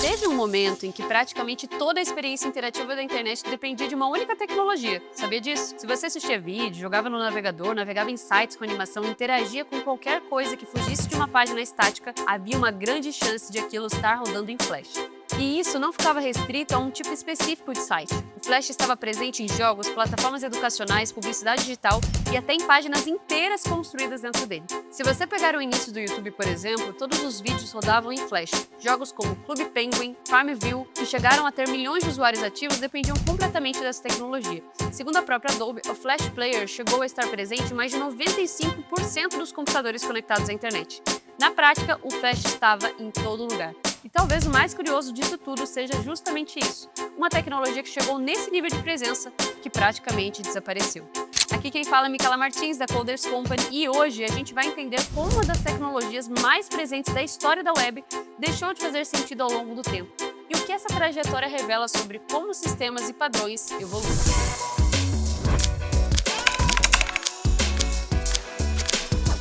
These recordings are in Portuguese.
Teve um momento em que praticamente toda a experiência interativa da internet dependia de uma única tecnologia. Sabia disso? Se você assistia vídeo, jogava no navegador, navegava em sites com animação, interagia com qualquer coisa que fugisse de uma página estática, havia uma grande chance de aquilo estar rodando em Flash. E isso não ficava restrito a um tipo específico de site. O Flash estava presente em jogos, plataformas educacionais, publicidade digital e até em páginas inteiras construídas dentro dele. Se você pegar o início do YouTube, por exemplo, todos os vídeos rodavam em Flash. Jogos como Clube Penguin, Farmville, que chegaram a ter milhões de usuários ativos, dependiam completamente dessa tecnologia. Segundo a própria Adobe, o Flash Player chegou a estar presente em mais de 95% dos computadores conectados à internet. Na prática, o Flash estava em todo lugar. E talvez o mais curioso disso tudo seja justamente isso, uma tecnologia que chegou nesse nível de presença que praticamente desapareceu. Aqui quem fala é Micaela Martins, da Coders Company, e hoje a gente vai entender como uma das tecnologias mais presentes da história da web deixou de fazer sentido ao longo do tempo, e o que essa trajetória revela sobre como sistemas e padrões evoluem.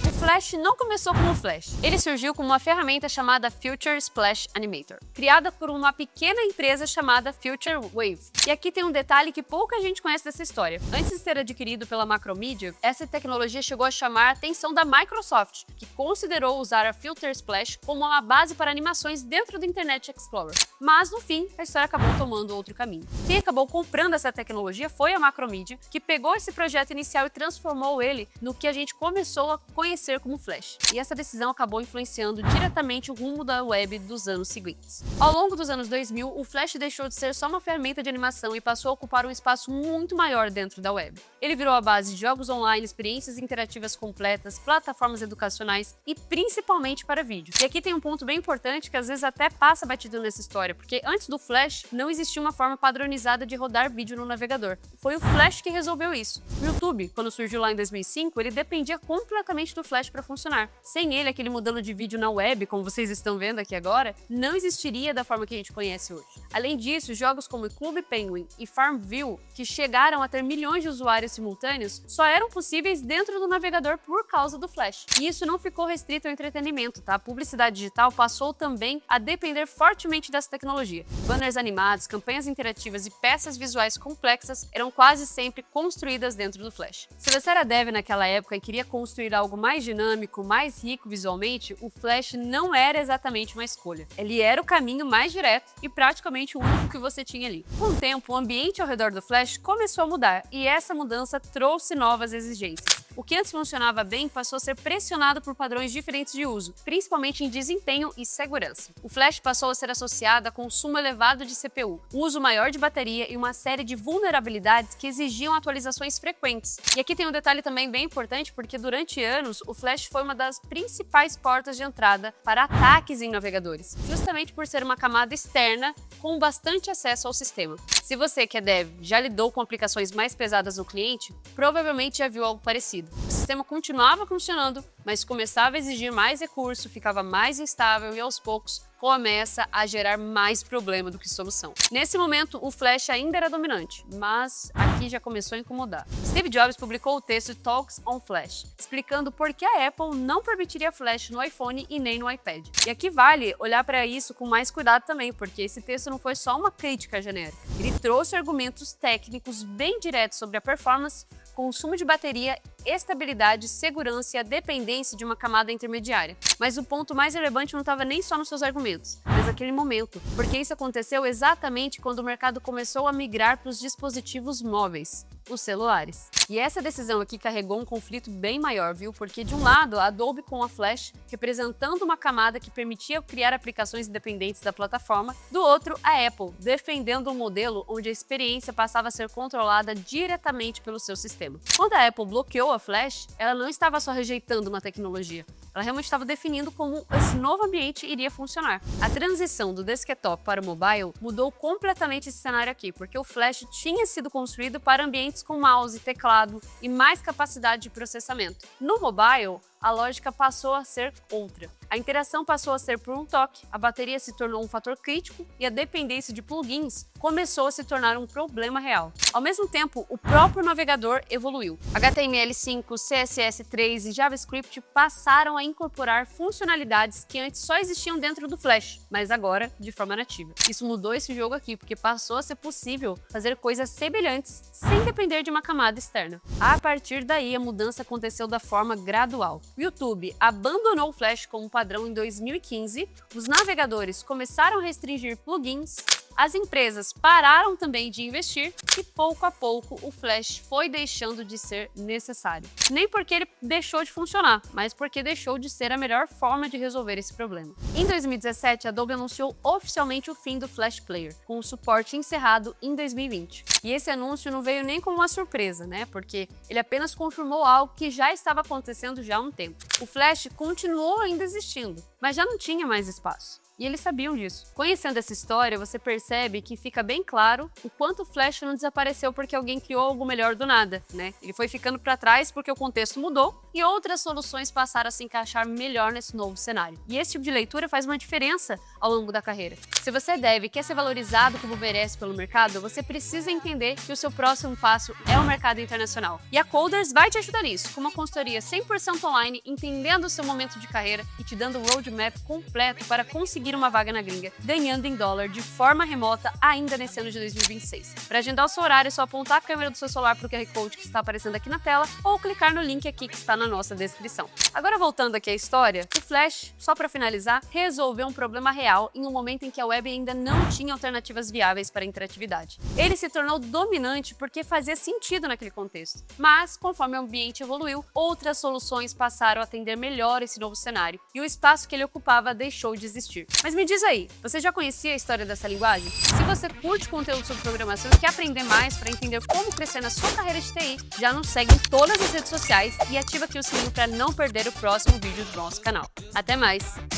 O Flash não começou como Flash. Ele surgiu como uma ferramenta chamada Future Splash Animator, criada por uma pequena empresa chamada Future Wave. E aqui tem um detalhe que pouca gente conhece dessa história. Antes de ser adquirido pela Macromedia, essa tecnologia chegou a chamar a atenção da Microsoft, que considerou usar a Future Splash como uma base para animações dentro do Internet Explorer. Mas, no fim, a história acabou tomando outro caminho. Quem acabou comprando essa tecnologia foi a Macromedia, que pegou esse projeto inicial e transformou ele no que a gente começou a conhecer como Flash. E essa decisão acabou influenciando diretamente o rumo da web dos anos seguintes. Ao longo dos anos 2000, o Flash deixou de ser só uma ferramenta de animação e passou a ocupar um espaço muito maior dentro da web. Ele virou a base de jogos online, experiências interativas completas, plataformas educacionais e principalmente para vídeo. E aqui tem um ponto bem importante que às vezes até passa batido nessa história, porque antes do Flash não existia uma forma padronizada de rodar vídeo no navegador. Foi o Flash que resolveu isso. O YouTube, quando surgiu lá em 2005, ele dependia completamente do Flash para funcionar. Sem ele, aquele modelo de vídeo na web, como vocês estão vendo aqui agora, não existiria da forma que a gente conhece hoje. Além disso, jogos como Clube Penguin e Farmville, que chegaram a ter milhões de usuários simultâneos, só eram possíveis dentro do navegador por causa do Flash. E isso não ficou restrito ao entretenimento, tá? A publicidade digital passou também a depender fortemente dessa tecnologia. Banners animados, campanhas interativas e peças visuais complexas eram quase sempre construídas dentro do Flash. Se você era dev naquela época e queria construir algo mais dinâmico, mais rico visualmente, o Flash não era exatamente uma escolha. Ele era o caminho mais direto e praticamente o único que você tinha ali. Com o tempo, o ambiente ao redor do Flash começou a mudar e essa mudança trouxe novas exigências. O que antes funcionava bem passou a ser pressionado por padrões diferentes de uso, principalmente em desempenho e segurança. O Flash passou a ser associado a consumo elevado de CPU, uso maior de bateria e uma série de vulnerabilidades que exigiam atualizações frequentes. E aqui tem um detalhe também bem importante, porque durante anos o Flash foi uma das principais portas de entrada para ataques em navegadores, justamente por ser uma camada externa com bastante acesso ao sistema. Se você que é dev já lidou com aplicações mais pesadas no cliente, provavelmente já viu algo parecido. O sistema continuava funcionando, mas começava a exigir mais recurso, ficava mais instável e aos poucos começa a gerar mais problema do que solução. Nesse momento, o Flash ainda era dominante, mas aqui já começou a incomodar. Steve Jobs publicou o texto Talks on Flash, explicando por que a Apple não permitiria Flash no iPhone e nem no iPad. E aqui vale olhar para isso com mais cuidado também, porque esse texto não foi só uma crítica genérica. Ele trouxe argumentos técnicos bem diretos sobre a performance, consumo de bateria, estabilidade, segurança e a dependência de uma camada intermediária. Mas o ponto mais relevante não estava nem só nos seus argumentos, mas naquele momento, porque isso aconteceu exatamente quando o mercado começou a migrar para os dispositivos móveis, os celulares. E essa decisão aqui carregou um conflito bem maior, viu? Porque de um lado, a Adobe com a Flash, representando uma camada que permitia criar aplicações independentes da plataforma, do outro, a Apple, defendendo um modelo onde a experiência passava a ser controlada diretamente pelo seu sistema. Quando a Apple bloqueou a Flash, ela não estava só rejeitando uma tecnologia, ela realmente estava definindo como esse novo ambiente iria funcionar. A transição do desktop para o mobile mudou completamente esse cenário aqui, porque o Flash tinha sido construído para ambientes com mouse, teclado e mais capacidade de processamento. No mobile, a lógica passou a ser outra. A interação passou a ser por um toque, a bateria se tornou um fator crítico e a dependência de plugins começou a se tornar um problema real. Ao mesmo tempo, o próprio navegador evoluiu. HTML5, CSS3 e JavaScript passaram a incorporar funcionalidades que antes só existiam dentro do Flash, mas agora de forma nativa. Isso mudou esse jogo aqui, porque passou a ser possível fazer coisas semelhantes sem depender de uma camada externa. A partir daí, a mudança aconteceu da forma gradual. O YouTube abandonou o Flash como padrão em 2015, os navegadores começaram a restringir plugins, as empresas pararam também de investir e pouco a pouco o Flash foi deixando de ser necessário. Nem porque ele deixou de funcionar, mas porque deixou de ser a melhor forma de resolver esse problema. Em 2017, a Adobe anunciou oficialmente o fim do Flash Player, com o suporte encerrado em 2020. E esse anúncio não veio nem como uma surpresa, né? Porque ele apenas confirmou algo que já estava acontecendo já há um tempo. O Flash continuou ainda existindo, mas já não tinha mais espaço. E eles sabiam disso. Conhecendo essa história, você percebe que fica bem claro o quanto o Flash não desapareceu porque alguém criou algo melhor do nada, né? Ele foi ficando para trás porque o contexto mudou e outras soluções passaram a se encaixar melhor nesse novo cenário. E esse tipo de leitura faz uma diferença ao longo da carreira. Se você deve e quer ser valorizado como merece pelo mercado, você precisa entender que o seu próximo passo é o mercado internacional. E a Coders vai te ajudar nisso, com uma consultoria 100% online, entendendo o seu momento de carreira e te dando um roadmap completo para conseguir uma vaga na gringa, ganhando em dólar de forma remota ainda nesse ano de 2026. Para agendar o seu horário, é só apontar a câmera do seu celular para o QR Code que está aparecendo aqui na tela ou clicar no link aqui que está na nossa descrição. Agora voltando aqui à história, o Flash, só para finalizar, resolveu um problema real em um momento em que a web ainda não tinha alternativas viáveis para a interatividade. Ele se tornou dominante porque fazia sentido naquele contexto. Mas, conforme o ambiente evoluiu, outras soluções passaram a atender melhor esse novo cenário e o espaço que ele ocupava deixou de existir. Mas me diz aí, você já conhecia a história dessa linguagem? Se você curte conteúdo sobre programação e quer aprender mais para entender como crescer na sua carreira de TI, já nos segue em todas as redes sociais e ativa aqui o sininho para não perder o próximo vídeo do nosso canal. Até mais!